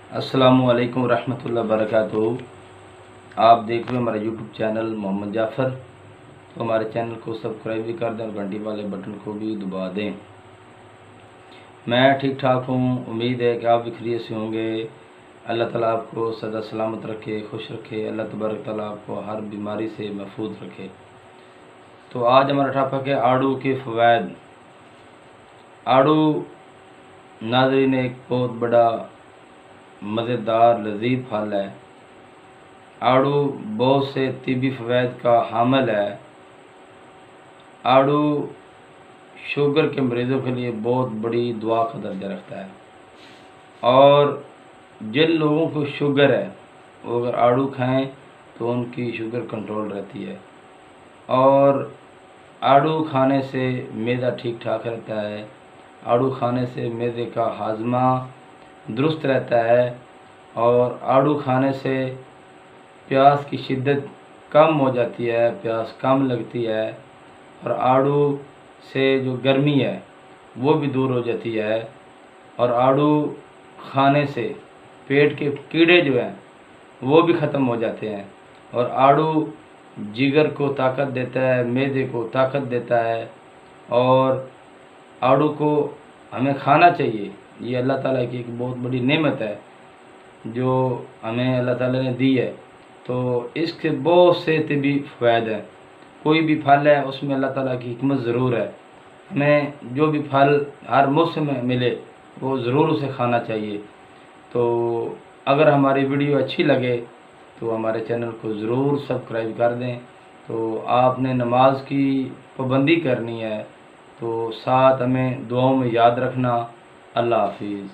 अस्सलामुअलैकुम रहमतुल्लाहि वबरकातुहू। आप देख रहे हो हमारा यूट्यूब चैनल मोहम्मद जाफ़र। तो हमारे चैनल को सब्सक्राइब भी कर दें और घंटी वाले बटन को भी दबा दें। मैं ठीक ठाक हूँ, उम्मीद है कि आप भी खैरियत से होंगे। अल्लाह ताला आपको सदा सलामत रखे, खुश रखे। अल्लाह तबारक ताला आपको हर बीमारी से महफूज रखे। तो आज हमारा टॉपिक है आड़ू के फ़वाइद। आड़ू नाज़रीन एक बहुत बड़ा मज़ेदार लजीज फल है। आड़ू बहुत से तिब्बी फ़वाइद का हामिल है। आड़ू शुगर के मरीज़ों के लिए बहुत बड़ी दुआ का दर्जा रखता है, और जिन लोगों को शुगर है वो अगर आड़ू खाएं तो उनकी शुगर कंट्रोल रहती है। और आड़ू खाने से मैदा ठीक ठाक रहता है। आड़ू खाने से मैदे का हाजमा दुरुस्त रहता है, और आड़ू खाने से प्यास की शिद्दत कम हो जाती है, प्यास कम लगती है, और आड़ू से जो गर्मी है वो भी दूर हो जाती है। और आड़ू खाने से पेट के कीड़े जो हैं वो भी ख़त्म हो जाते हैं। और आड़ू जिगर को ताकत देता है, मैदे को ताकत देता है, और आड़ू को हमें खाना चाहिए। ये अल्लाह ताला की एक बहुत बड़ी नेमत है जो हमें अल्लाह ताला ने दी है। तो इसके बहुत से तिब्बी फ़वाइद हैं। कोई भी फल है उसमें अल्लाह ताला की हिकमत ज़रूर है। हमें जो भी फल हर मौसम में मिले वो ज़रूर उसे खाना चाहिए। तो अगर हमारी वीडियो अच्छी लगे तो हमारे चैनल को ज़रूर सब्सक्राइब कर दें। तो आपने नमाज की पाबंदी करनी है, तो साथ हमें दुआओं में याद रखना। अल्लाह हाफिज़।